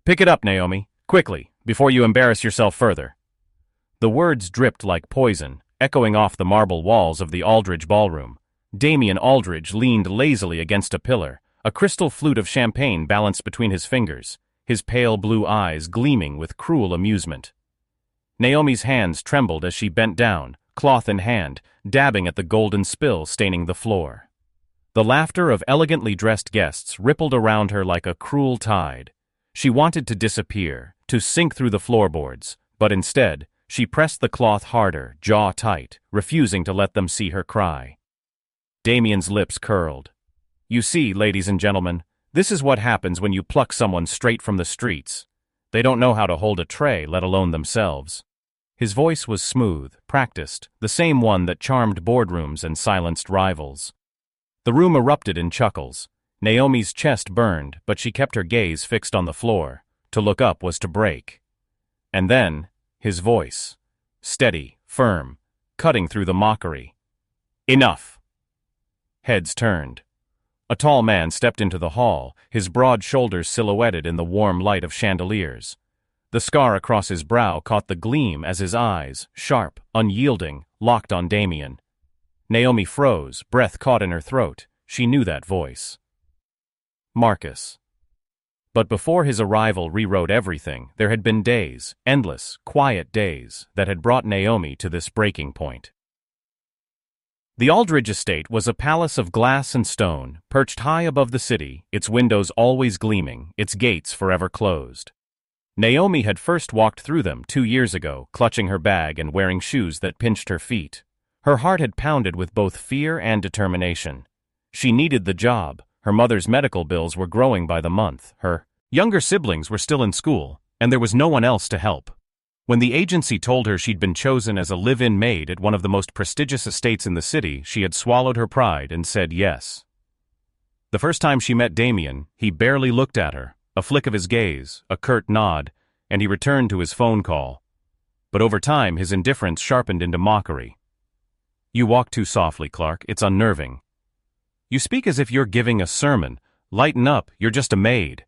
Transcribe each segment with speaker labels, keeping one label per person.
Speaker 1: Pick it up, Naomi, quickly, before you embarrass yourself further. The words dripped like poison, echoing off the marble walls of the Aldridge ballroom. Damien Aldridge leaned lazily against a pillar, a crystal flute of champagne balanced between his fingers, his pale blue eyes gleaming with cruel amusement. Naomi's hands trembled as she bent down, cloth in hand, dabbing at the golden spill staining the floor. The laughter of elegantly dressed guests rippled around her like a cruel tide. She wanted to disappear, to sink through the floorboards, but instead, she pressed the cloth harder, jaw tight, refusing to let them see her cry. Damien's lips curled. You see, ladies and gentlemen, this is what happens when you pluck someone straight from the streets. They don't know how to hold a tray, let alone themselves. His voice was smooth, practiced, the same one that charmed boardrooms and silenced rivals. The room erupted in chuckles. Naomi's chest burned, but she kept her gaze fixed on the floor. To look up was to break. And then, his voice. Steady, firm, cutting through the mockery. Enough! Heads turned. A tall man stepped into the hall, his broad shoulders silhouetted in the warm light of chandeliers. The scar across his brow caught the gleam as his eyes, sharp, unyielding, locked on Damien. Naomi froze, breath caught in her throat. She knew that voice. Marcus. But before his arrival rewrote everything, there had been days, endless, quiet days, that had brought Naomi to this breaking point. The Aldridge estate was a palace of glass and stone, perched high above the city, its windows always gleaming, its gates forever closed. Naomi had first walked through them 2 years ago, clutching her bag and wearing shoes that pinched her feet. Her heart had pounded with both fear and determination. She needed the job. Her mother's medical bills were growing by the month. Her younger siblings were still in school, and there was no one else to help. When the agency told her she'd been chosen as a live-in maid at one of the most prestigious estates in the city, she had swallowed her pride and said yes. The first time she met Damien, he barely looked at her, a flick of his gaze, a curt nod, and he returned to his phone call. But over time, his indifference sharpened into mockery. You walk too softly, Clark. It's unnerving. You speak as if you're giving a sermon. Lighten up, you're just a maid.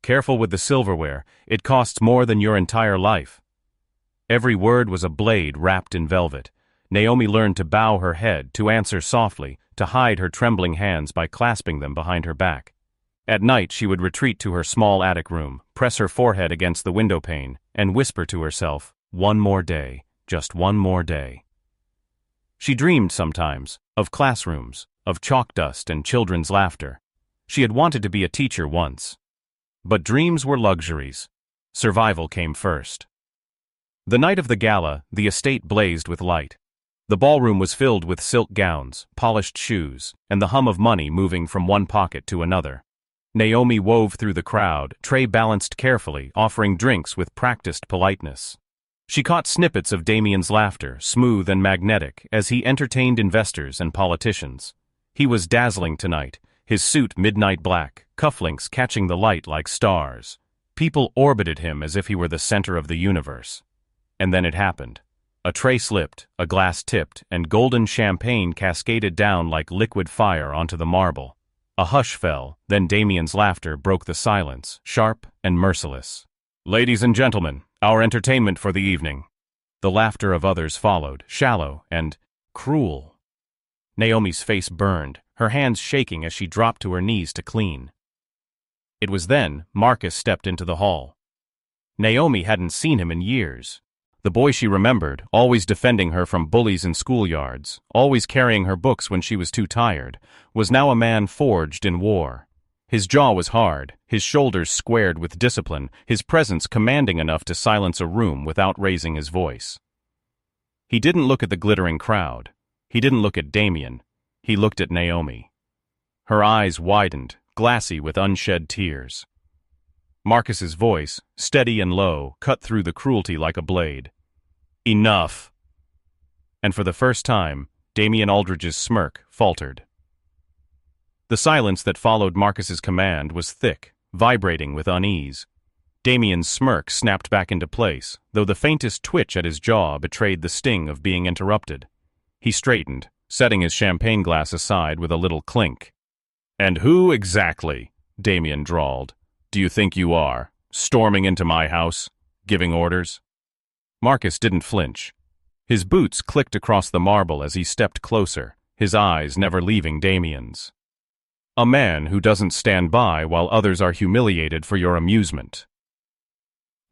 Speaker 1: Careful with the silverware, it costs more than your entire life. Every word was a blade wrapped in velvet. Naomi learned to bow her head, to answer softly, to hide her trembling hands by clasping them behind her back. At night she would retreat to her small attic room, press her forehead against the window pane, and whisper to herself, one more day, just one more day. She dreamed sometimes, of classrooms, of chalk dust and children's laughter. She had wanted to be a teacher once. But dreams were luxuries. Survival came first. The night of the gala, the estate blazed with light. The ballroom was filled with silk gowns, polished shoes, and the hum of money moving from one pocket to another. Naomi wove through the crowd, tray balanced carefully, offering drinks with practiced politeness. She caught snippets of Damien's laughter, smooth and magnetic, as he entertained investors and politicians. He was dazzling tonight, his suit midnight black, cufflinks catching the light like stars. People orbited him as if he were the center of the universe. And then it happened. A tray slipped, a glass tipped, and golden champagne cascaded down like liquid fire onto the marble. A hush fell, then Damien's laughter broke the silence, sharp and merciless. Ladies and gentlemen, our entertainment for the evening. The laughter of others followed, shallow and cruel. Naomi's face burned, her hands shaking as she dropped to her knees to clean. It was then Marcus stepped into the hall. Naomi hadn't seen him in years. The boy she remembered, always defending her from bullies in schoolyards, always carrying her books when she was too tired, was now a man forged in war. His jaw was hard, his shoulders squared with discipline, his presence commanding enough to silence a room without raising his voice. He didn't look at the glittering crowd. He didn't look at Damien. He looked at Naomi. Her eyes widened, glassy with unshed tears. Marcus's voice, steady and low, cut through the cruelty like a blade. Enough! And for the first time, Damien Aldridge's smirk faltered. The silence that followed Marcus's command was thick, vibrating with unease. Damien's smirk snapped back into place, though the faintest twitch at his jaw betrayed the sting of being interrupted. He straightened, setting his champagne glass aside with a little clink. "And who exactly," Damien drawled, "do you think you are? storming into my house, giving orders. Marcus didn't flinch. His boots clicked across the marble as he stepped closer, his eyes never leaving Damien's. A man who doesn't stand by while others are humiliated for your amusement.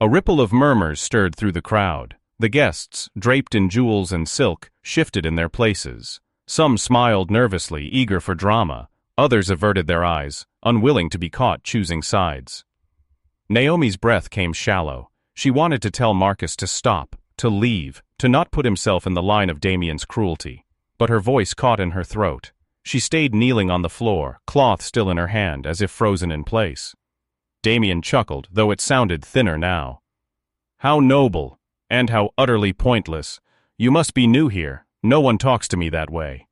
Speaker 1: A ripple of murmurs stirred through the crowd. The guests, draped in jewels and silk, shifted in their places. Some smiled nervously, eager for drama. Others averted their eyes, unwilling to be caught choosing sides. Naomi's breath came shallow. She wanted to tell Marcus to stop, to leave, to not put himself in the line of Damien's cruelty. But her voice caught in her throat. She stayed kneeling on the floor, cloth still in her hand, as if frozen in place. Damien chuckled, though it sounded thinner now. How noble, and how utterly pointless. You must be new here. No one talks to me that way.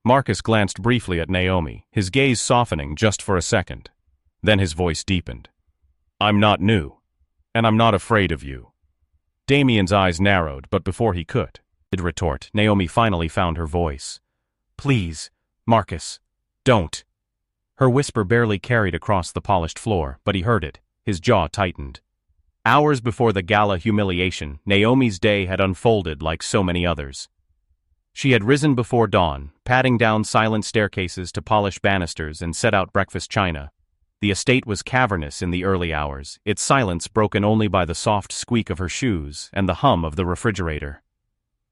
Speaker 1: Marcus glanced briefly at Naomi, his gaze softening just for a second. Then his voice deepened. I'm not new, and I'm not afraid of you. Damien's eyes narrowed, but before he could retort, Naomi finally found her voice. Please, Marcus, don't. Her whisper barely carried across the polished floor, but he heard it. His jaw tightened. Hours before the gala humiliation, Naomi's day had unfolded like so many others. She had risen before dawn, patting down silent staircases to polish banisters and set out breakfast china. The estate was cavernous in the early hours, its silence broken only by the soft squeak of her shoes and the hum of the refrigerator.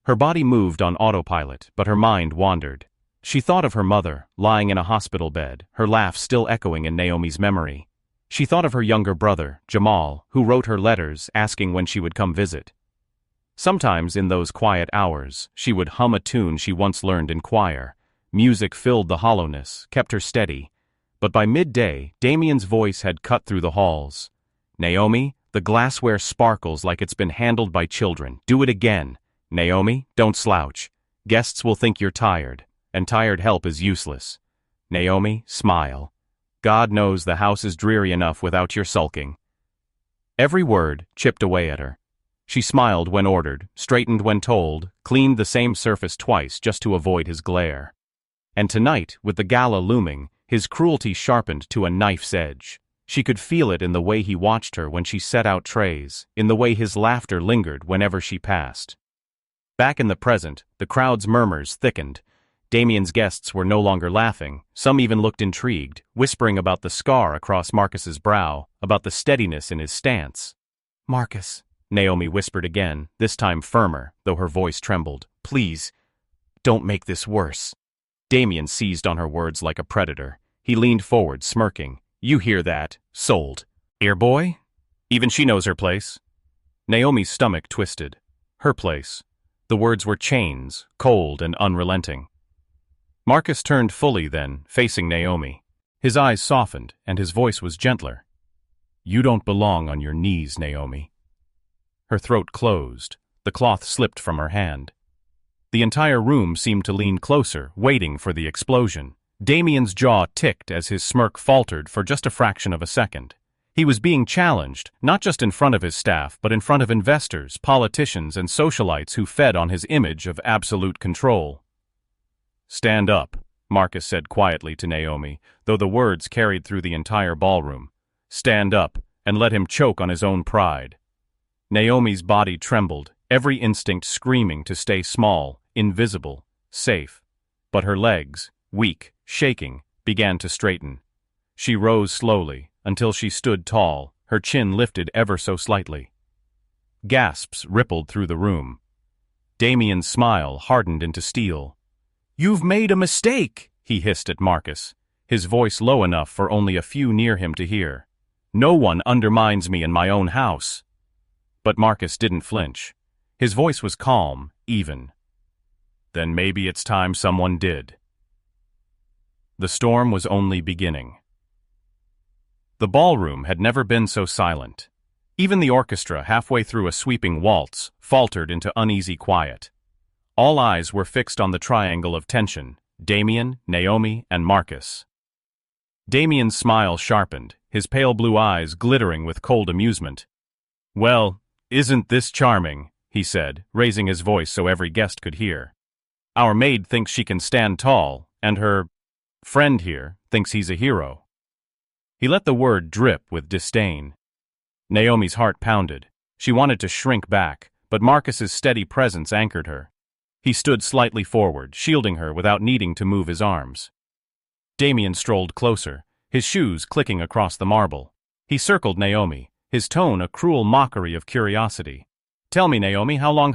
Speaker 1: Her body moved on autopilot, but her mind wandered. She thought of her mother, lying in a hospital bed, her laugh still echoing in Naomi's memory. She thought of her younger brother, Jamal, who wrote her letters asking when she would come visit. Sometimes in those quiet hours, she would hum a tune she once learned in choir. Music filled the hollowness, kept her steady. But by midday, Damien's voice had cut through the halls. Naomi, the glassware sparkles like it's been handled by children. Do it again. Naomi, don't slouch. Guests will think you're tired, and tired help is useless. Naomi, smile. God knows the house is dreary enough without your sulking. Every word chipped away at her. She smiled when ordered, straightened when told, cleaned the same surface twice just to avoid his glare. And tonight, with the gala looming, his cruelty sharpened to a knife's edge. She could feel it in the way he watched her when she set out trays, in the way his laughter lingered whenever she passed. Back in the present, the crowd's murmurs thickened. Damien's guests were no longer laughing. Some even looked intrigued, whispering about the scar across Marcus's brow, about the steadiness in his stance. Marcus, Naomi whispered again, this time firmer, though her voice trembled. Please, don't make this worse. Damien seized on her words like a predator. He leaned forward, smirking. You hear that? Sold. Ear boy? Even she knows her place. Naomi's stomach twisted. Her place. The words were chains, cold and unrelenting. Marcus turned fully then, facing Naomi. His eyes softened, and his voice was gentler. You don't belong on your knees, Naomi. Her throat closed. The cloth slipped from her hand. The entire room seemed to lean closer, waiting for the explosion. Damien's jaw ticked as his smirk faltered for just a fraction of a second. He was being challenged, not just in front of his staff, but in front of investors, politicians, and socialites who fed on his image of absolute control. Stand up, Marcus said quietly to Naomi, though the words carried through the entire ballroom. Stand up, and let him choke on his own pride. Naomi's body trembled, every instinct screaming to stay small, invisible, safe. But her legs, weak, shaking, began to straighten. She rose slowly, until she stood tall, her chin lifted ever so slightly. Gasps rippled through the room. Damien's smile hardened into steel. You've made a mistake, he hissed at Marcus, his voice low enough for only a few near him to hear. No one undermines me in my own house. But Marcus didn't flinch. His voice was calm, even. Then maybe it's time someone did. The storm was only beginning. The ballroom had never been so silent. Even the orchestra, halfway through a sweeping waltz, faltered into uneasy quiet. All eyes were fixed on the triangle of tension, Damien, Naomi, and Marcus. Damien's smile sharpened, his pale blue eyes glittering with cold amusement. Well, isn't this charming, he said, raising his voice so every guest could hear. Our maid thinks she can stand tall, and her friend here thinks he's a hero. He let the word drip with disdain. Naomi's heart pounded. She wanted to shrink back, but Marcus's steady presence anchored her. He stood slightly forward, shielding her without needing to move his arms. Damien strolled closer, his shoes clicking across the marble. He circled Naomi, his tone a cruel mockery of curiosity. "Tell me, Naomi, how long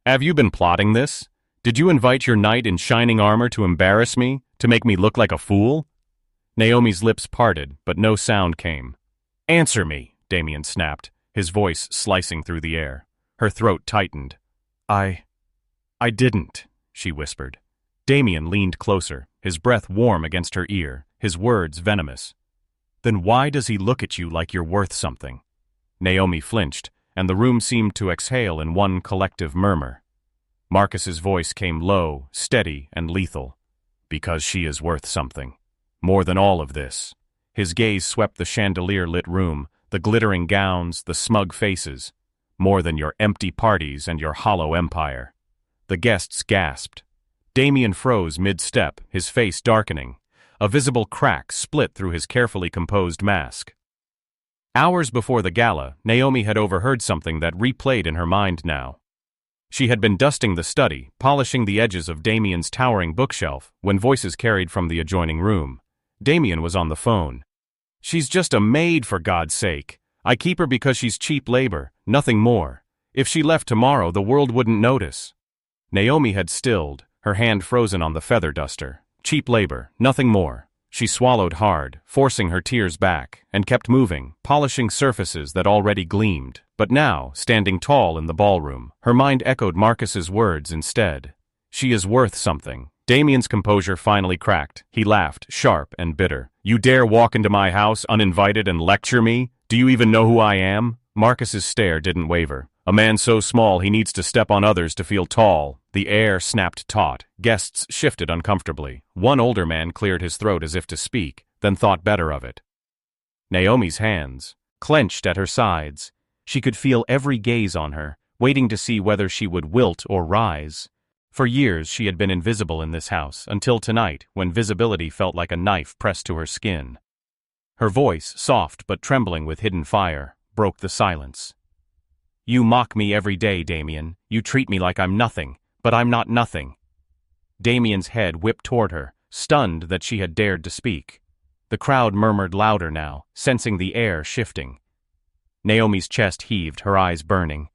Speaker 1: have you been plotting this? Did you invite your knight in shining armor to embarrass me, to make me look like a fool?" Naomi's lips parted, but no sound came. "Answer me," Damien snapped, his voice slicing through the air. Her throat tightened. I didn't," she whispered. Damien leaned closer, his breath warm against her ear, his words venomous. "Then why does he look at you like you're worth something?" Naomi flinched, and the room seemed to exhale in one collective murmur. Marcus's voice came low, steady, and lethal. "Because she is worth something. More than all of this." His gaze swept the chandelier-lit room, the glittering gowns, the smug faces. "More than your empty parties and your hollow empire." The guests gasped. Damien froze mid-step, his face darkening. A visible crack split through his carefully composed mask. Hours before the gala, Naomi had overheard something that replayed in her mind now. She had been dusting the study, polishing the edges of Damien's towering bookshelf, when voices carried from the adjoining room. Damien was on the phone. "She's just a maid, for God's sake. I keep her because she's cheap labor, nothing more. If she left tomorrow, the world wouldn't notice." Naomi had stilled, her hand frozen on the feather duster. Cheap labor, nothing more. She swallowed hard, forcing her tears back, and kept moving, polishing surfaces that already gleamed. But now, standing tall in the ballroom, her mind echoed Marcus's words instead. "She is worth something." Damien's composure finally cracked. He laughed, sharp and bitter. "You dare walk into my house uninvited and lecture me? Do you even know who I am?" Marcus's stare didn't waver. "A man so small he needs to step on others to feel tall." The air snapped taut. Guests shifted uncomfortably. One older man cleared his throat as if to speak, then thought better of it. Naomi's hands clenched at her sides. She could feel every gaze on her, waiting to see whether she would wilt or rise. For years she had been invisible in this house, until tonight, when visibility felt like a knife pressed to her skin. Her voice, soft but trembling with hidden fire, broke the silence. "You mock me every day, Damien. You treat me like I'm nothing, but I'm not nothing." Damien's head whipped toward her, stunned that she had dared to speak. The crowd murmured louder now, sensing the air shifting. Naomi's chest heaved, her eyes burning.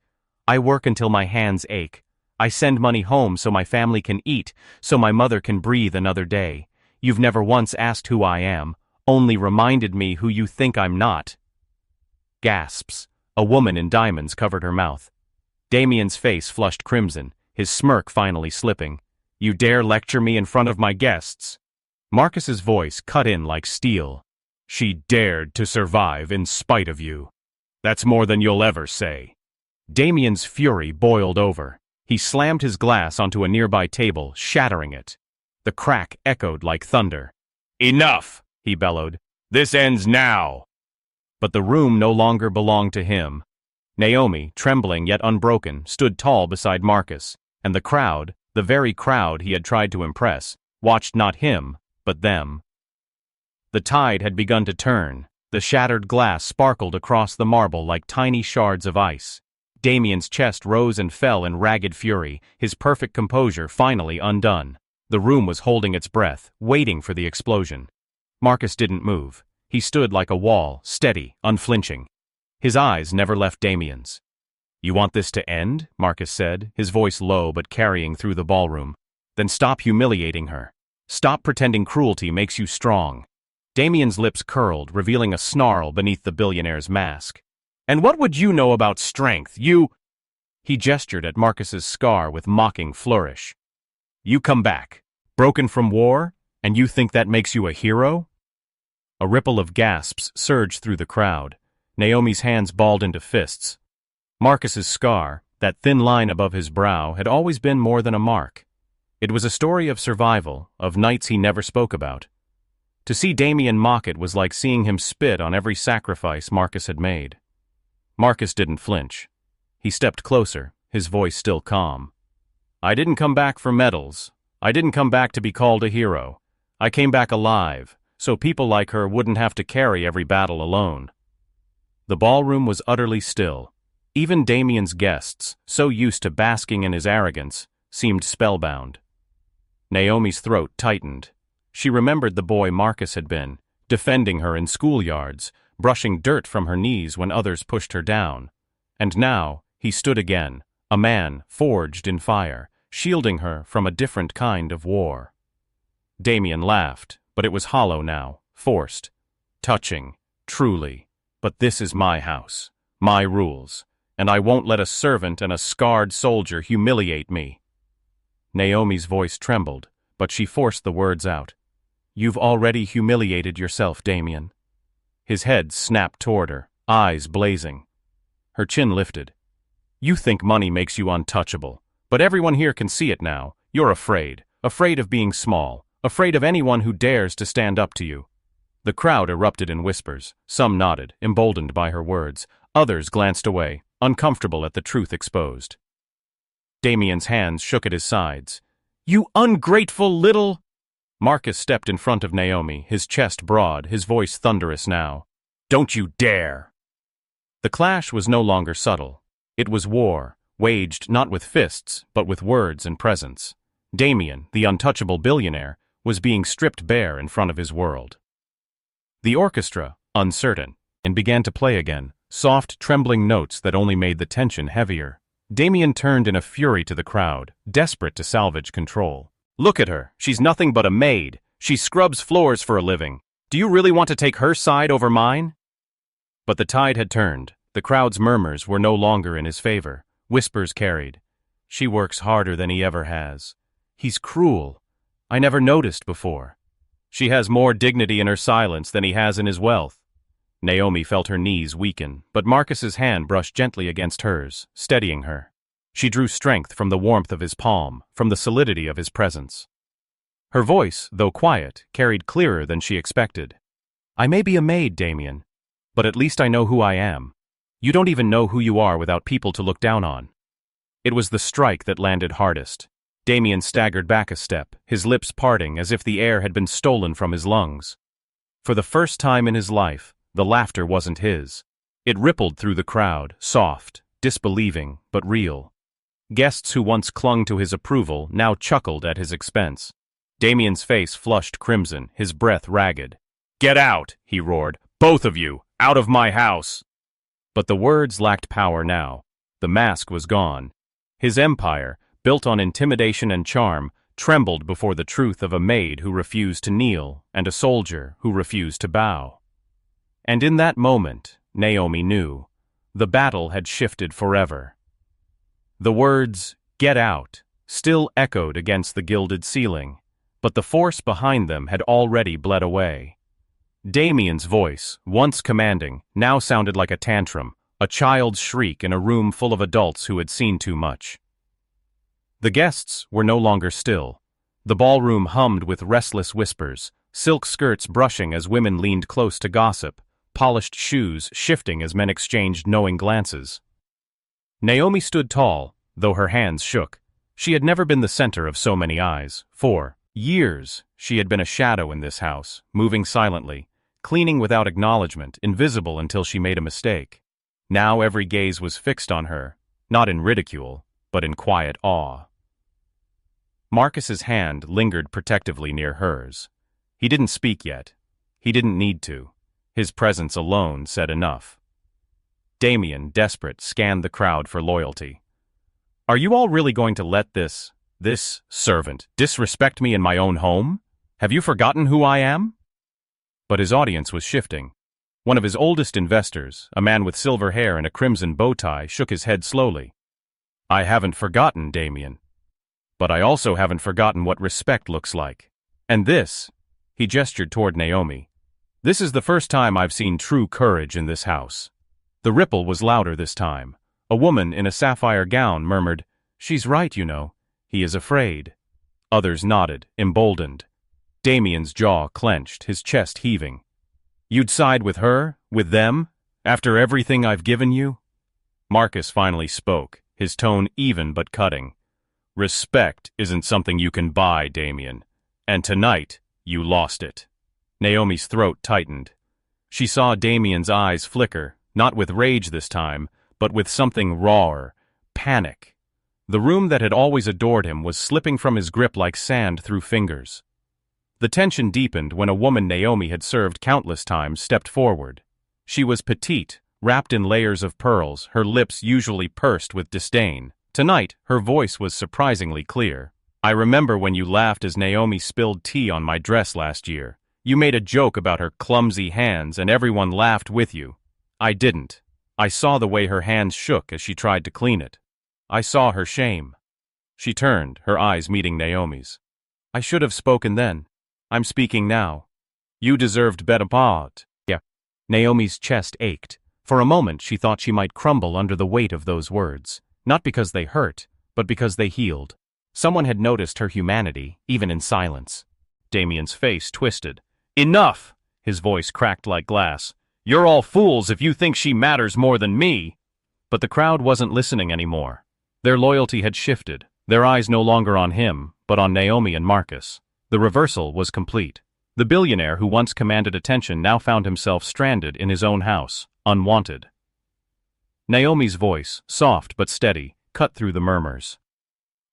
Speaker 1: "I work until my hands ache. I send money home so my family can eat, so my mother can breathe another day. You've never once asked who I am, only reminded me who you think I'm not." Gasps. A woman in diamonds covered her mouth. Damien's face flushed crimson, his smirk finally slipping. "You dare lecture me in front of my guests?" Marcus's voice cut in like steel. "She dared to survive in spite of you. That's more than you'll ever say." Damien's fury boiled over. He slammed his glass onto a nearby table, shattering it. The crack echoed like thunder. "Enough!" he bellowed. "This ends now!" But the room no longer belonged to him. Naomi, trembling yet unbroken, stood tall beside Marcus, and the crowd, the very crowd he had tried to impress, watched not him, but them. The tide had begun to turn. The shattered glass sparkled across the marble like tiny shards of ice. Damien's chest rose and fell in ragged fury, his perfect composure finally undone. The room was holding its breath, waiting for the explosion. Marcus didn't move. He stood like a wall, steady, unflinching. His eyes never left Damien's. "You want this to end?" Marcus said, his voice low but carrying through the ballroom. "Then stop humiliating her. Stop pretending cruelty makes you strong." Damien's lips curled, revealing a snarl beneath the billionaire's mask. "And what would you know about strength? You—" He gestured at Marcus's scar with mocking flourish. "You come back, broken from war, and you think that makes you a hero?" A ripple of gasps surged through the crowd. Naomi's hands balled into fists. Marcus's scar, that thin line above his brow, had always been more than a mark. It was a story of survival, of nights he never spoke about. To see Damien mock it was like seeing him spit on every sacrifice Marcus had made. Marcus didn't flinch. He stepped closer, his voice still calm. "I didn't come back for medals. I didn't come back to be called a hero. I came back alive, so people like her wouldn't have to carry every battle alone." The ballroom was utterly still. Even Damien's guests, so used to basking in his arrogance, seemed spellbound. Naomi's throat tightened. She remembered the boy Marcus had been, defending her in schoolyards, brushing dirt from her knees when others pushed her down. And now, he stood again, a man forged in fire, shielding her from a different kind of war. Damien laughed, but it was hollow now, forced. Touching, truly. But this is my house, my rules, and I won't let a servant and a scarred soldier humiliate me. Naomi's voice trembled, but she forced the words out. You've already humiliated yourself, Damien. His head snapped toward her, eyes blazing. Her chin lifted. You think money makes you untouchable, but everyone here can see it now. You're afraid of being small, afraid of anyone who dares to stand up to you. The crowd erupted in whispers. Some nodded, emboldened by her words. Others glanced away, uncomfortable at the truth exposed. Damien's hands shook at his sides. You ungrateful little... Marcus stepped in front of Naomi, his chest broad, his voice thunderous now. Don't you dare! The clash was no longer subtle. It was war, waged not with fists, but with words and presence. Damien, the untouchable billionaire, was being stripped bare in front of his world. The orchestra, uncertain, and began to play again, soft, trembling notes that only made the tension heavier. Damien turned in a fury to the crowd, desperate to salvage control. Look at her, she's nothing but a maid. She scrubs floors for a living. Do you really want to take her side over mine? But the tide had turned. The crowd's murmurs were no longer in his favor. Whispers carried. She works harder than he ever has. He's cruel. I never noticed before. She has more dignity in her silence than he has in his wealth. Naomi felt her knees weaken, but Marcus's hand brushed gently against hers, steadying her. She drew strength from the warmth of his palm, from the solidity of his presence. Her voice, though quiet, carried clearer than she expected. I may be a maid, Damien, but at least I know who I am. You don't even know who you are without people to look down on. It was the strike that landed hardest. Damien staggered back a step, his lips parting as if the air had been stolen from his lungs. For the first time in his life, the laughter wasn't his. It rippled through the crowd, soft, disbelieving, but real. Guests who once clung to his approval now chuckled at his expense. Damien's face flushed crimson, his breath ragged. Get out, he roared. Both of you, out of my house. But the words lacked power now. The mask was gone. His empire, built on intimidation and charm, trembled before the truth of a maid who refused to kneel and a soldier who refused to bow. And in that moment, Naomi knew, the battle had shifted forever. The words, "Get out," still echoed against the gilded ceiling, but the force behind them had already bled away. Damien's voice, once commanding, now sounded like a tantrum, a child's shriek in a room full of adults who had seen too much. The guests were no longer still. The ballroom hummed with restless whispers, silk skirts brushing as women leaned close to gossip, polished shoes shifting as men exchanged knowing glances. Naomi stood tall, though her hands shook. She had never been the center of so many eyes. For years, she had been a shadow in this house, moving silently, cleaning without acknowledgement, invisible until she made a mistake. Now every gaze was fixed on her, not in ridicule, but in quiet awe. Marcus's hand lingered protectively near hers. He didn't speak yet. He didn't need to. His presence alone said enough. Damien, desperate, scanned the crowd for loyalty. Are you all really going to let this servant disrespect me in my own home? Have you forgotten who I am? But his audience was shifting. One of his oldest investors, a man with silver hair and a crimson bow tie, shook his head slowly. I haven't forgotten, Damien. But I also haven't forgotten what respect looks like. And this, he gestured toward Naomi, this is the first time I've seen true courage in this house. The ripple was louder this time. A woman in a sapphire gown murmured, She's right, you know. He is afraid. Others nodded, emboldened. Damien's jaw clenched, his chest heaving. You'd side with her, with them, after everything I've given you? Marcus finally spoke, his tone even but cutting. Respect isn't something you can buy, Damien. And tonight, you lost it. Naomi's throat tightened. She saw Damien's eyes flicker, not with rage this time, but with something rawer, panic. The room that had always adored him was slipping from his grip like sand through fingers. The tension deepened when a woman Naomi had served countless times stepped forward. She was petite, wrapped in layers of pearls, her lips usually pursed with disdain. Tonight, her voice was surprisingly clear. "I remember when you laughed as Naomi spilled tea on my dress last year. You made a joke about her clumsy hands and everyone laughed with you. I didn't. I saw the way her hands shook as she tried to clean it. I saw her shame." She turned, her eyes meeting Naomi's. "I should have spoken then. I'm speaking now. You deserved better part." Yeah. Naomi's chest ached. For a moment she thought she might crumble under the weight of those words, not because they hurt, but because they healed. Someone had noticed her humanity, even in silence. Damien's face twisted. "Enough!" His voice cracked like glass. "You're all fools if you think she matters more than me." But the crowd wasn't listening anymore. Their loyalty had shifted, their eyes no longer on him, but on Naomi and Marcus. The reversal was complete. The billionaire who once commanded attention now found himself stranded in his own house, unwanted. Naomi's voice, soft but steady, cut through the murmurs.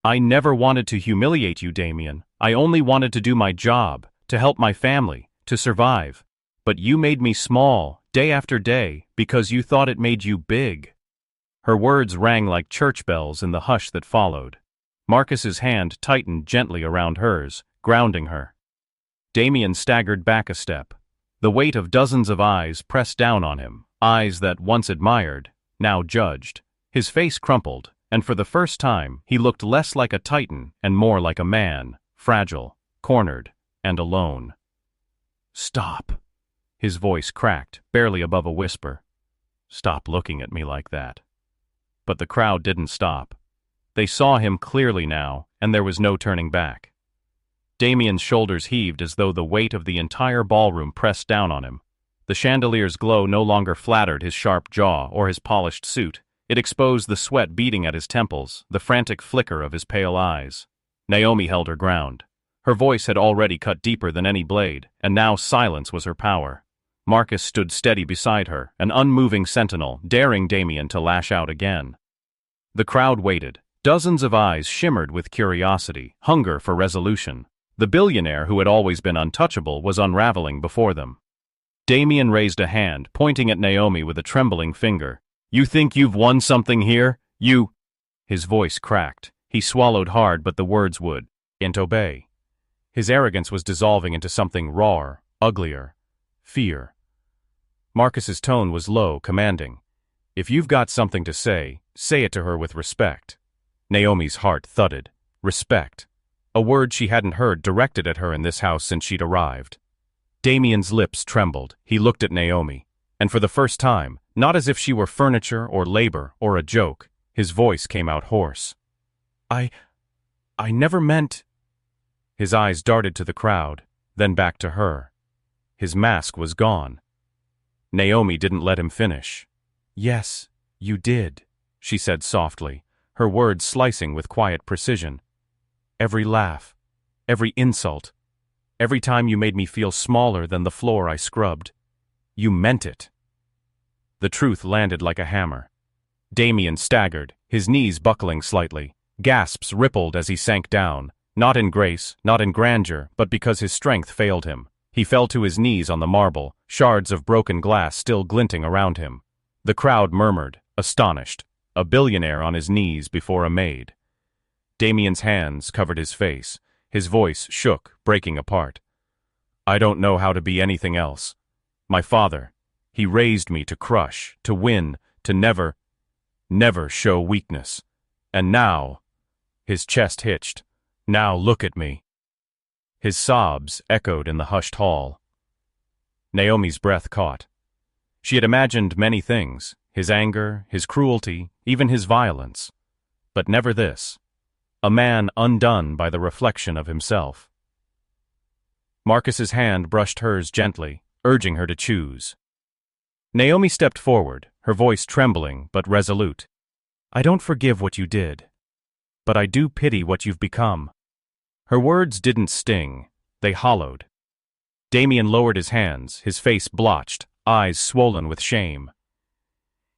Speaker 1: "I never wanted to humiliate you, Damien. I only wanted to do my job, to help my family, to survive. But you made me small, day after day, because you thought it made you big." Her words rang like church bells in the hush that followed. Marcus's hand tightened gently around hers, grounding her. Damien staggered back a step. The weight of dozens of eyes pressed down on him, eyes that once admired, now judged. His face crumpled, and for the first time he looked less like a titan and more like a man, fragile, cornered, and alone. "Stop." His voice cracked, barely above a whisper. "Stop looking at me like that." But the crowd didn't stop. They saw him clearly now, and there was no turning back. Damien's shoulders heaved as though the weight of the entire ballroom pressed down on him. The chandelier's glow no longer flattered his sharp jaw or his polished suit. It exposed the sweat beating at his temples, the frantic flicker of his pale eyes. Naomi held her ground. Her voice had already cut deeper than any blade, and now silence was her power. Marcus stood steady beside her, an unmoving sentinel, daring Damien to lash out again. The crowd waited. Dozens of eyes shimmered with curiosity, hunger for resolution. The billionaire who had always been untouchable was unraveling before them. Damien raised a hand, pointing at Naomi with a trembling finger. "You think you've won something here? You—" His voice cracked. He swallowed hard, but the words wouldn't obey. His arrogance was dissolving into something rawer, uglier. Fear. Marcus's tone was low, commanding. "If you've got something to say it to her with respect." Naomi's heart thudded. Respect. A word she hadn't heard directed at her in this house since she'd arrived. Damien's lips trembled. He looked at Naomi, and for the first time, not as if she were furniture or labor or a joke, his voice came out hoarse. I never meant—" His eyes darted to the crowd, then back to her. His mask was gone. Naomi didn't let him finish. "Yes, you did," she said softly, her words slicing with quiet precision. "Every laugh, every insult, every time you made me feel smaller than the floor I scrubbed. You meant it." The truth landed like a hammer. Damien staggered, his knees buckling slightly. Gasps rippled as he sank down, not in grace, not in grandeur, but because his strength failed him. He fell to his knees on the marble, shards of broken glass still glinting around him. The crowd murmured, astonished, a billionaire on his knees before a maid. Damien's hands covered his face. His voice shook, breaking apart. "I don't know how to be anything else. My father, he raised me to crush, to win, to never show weakness. And now—" His chest hitched. "Now look at me." His sobs echoed in the hushed hall. Naomi's breath caught. She had imagined many things, his anger, his cruelty, even his violence. But never this. A man undone by the reflection of himself. Marcus's hand brushed hers gently, urging her to choose. Naomi stepped forward, her voice trembling but resolute. "I don't forgive what you did, but I do pity what you've become." Her words didn't sting, they hollowed. Damien lowered his hands, his face blotched, eyes swollen with shame.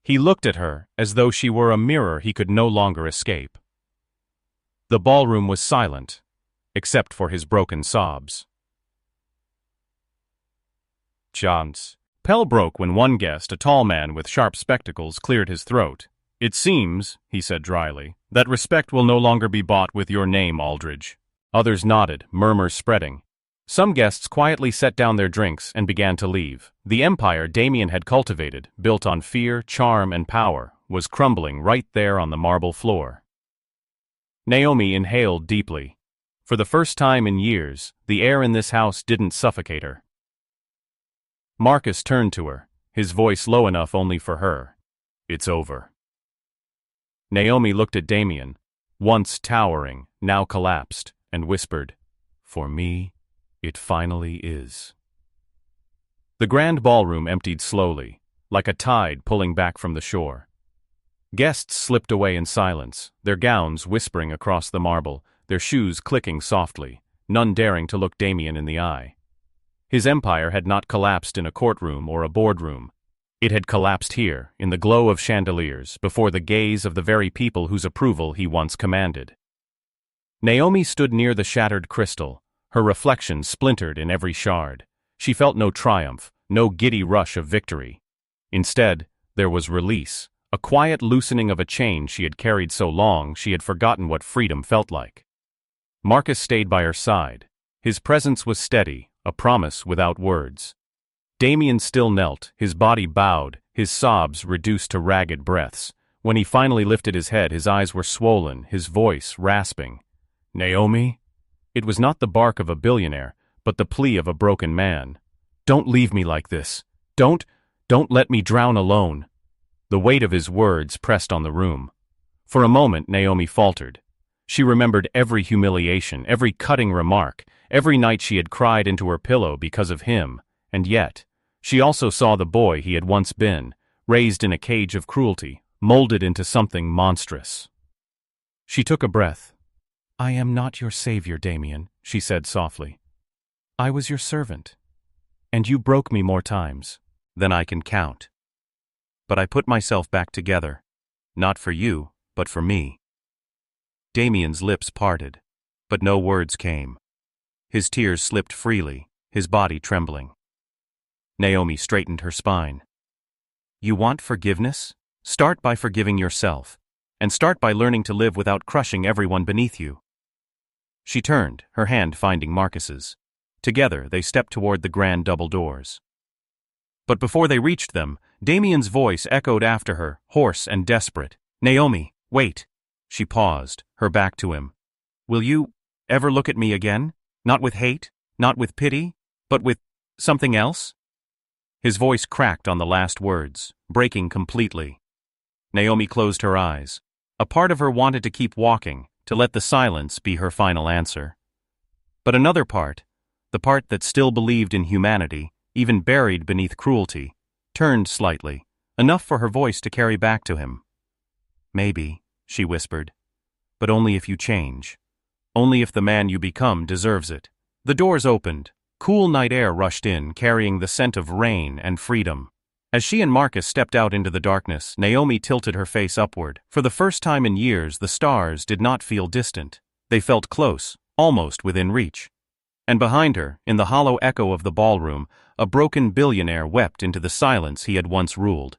Speaker 1: He looked at her as though she were a mirror he could no longer escape. The ballroom was silent, except for his broken sobs. Chance. Pell broke when one guest, a tall man with sharp spectacles, cleared his throat. "It seems," he said dryly, "that respect will no longer be bought with your name, Aldridge." Others nodded, murmurs spreading. Some guests quietly set down their drinks and began to leave. The empire Damien had cultivated, built on fear, charm, and power, was crumbling right there on the marble floor. Naomi inhaled deeply. For the first time in years, the air in this house didn't suffocate her. Marcus turned to her, his voice low enough only for her. "It's over." Naomi looked at Damien, once towering, now collapsed, and whispered, "For me, it finally is." The grand ballroom emptied slowly, like a tide pulling back from the shore. Guests slipped away in silence, their gowns whispering across the marble, their shoes clicking softly, none daring to look Damien in the eye. His empire had not collapsed in a courtroom or a boardroom. It had collapsed here, in the glow of chandeliers, before the gaze of the very people whose approval he once commanded. Naomi stood near the shattered crystal, her reflection splintered in every shard. She felt no triumph, no giddy rush of victory. Instead, there was release, a quiet loosening of a chain she had carried so long she had forgotten what freedom felt like. Marcus stayed by her side. His presence was steady, a promise without words. Damien still knelt, his body bowed, his sobs reduced to ragged breaths. When he finally lifted his head, his eyes were swollen, his voice rasping. "Naomi?" It was not the bark of a billionaire, but the plea of a broken man. "Don't leave me like this. Don't let me drown alone." The weight of his words pressed on the room. For a moment, Naomi faltered. She remembered every humiliation, every cutting remark, every night she had cried into her pillow because of him, and yet, she also saw the boy he had once been, raised in a cage of cruelty, molded into something monstrous. She took a breath. "I am not your savior, Damien," she said softly. "I was your servant, and you broke me more times than I can count. But I put myself back together, not for you, but for me." Damien's lips parted, but no words came. His tears slipped freely, his body trembling. Naomi straightened her spine. "You want forgiveness? Start by forgiving yourself, and start by learning to live without crushing everyone beneath you." She turned, her hand finding Marcus's. Together they stepped toward the grand double doors. But before they reached them, Damien's voice echoed after her, hoarse and desperate. "Naomi, wait." She paused, her back to him. "Will you ever look at me again? Not with hate, not with pity, but with something else?" His voice cracked on the last words, breaking completely. Naomi closed her eyes. A part of her wanted to keep walking, to let the silence be her final answer. But another part, the part that still believed in humanity, even buried beneath cruelty, turned slightly, enough for her voice to carry back to him. "Maybe," she whispered, "but only if you change. Only if the man you become deserves it." The doors opened. Cool night air rushed in, carrying the scent of rain and freedom. As she and Marcus stepped out into the darkness, Naomi tilted her face upward. For the first time in years, the stars did not feel distant. They felt close, almost within reach. And behind her, in the hollow echo of the ballroom, a broken billionaire wept into the silence he had once ruled.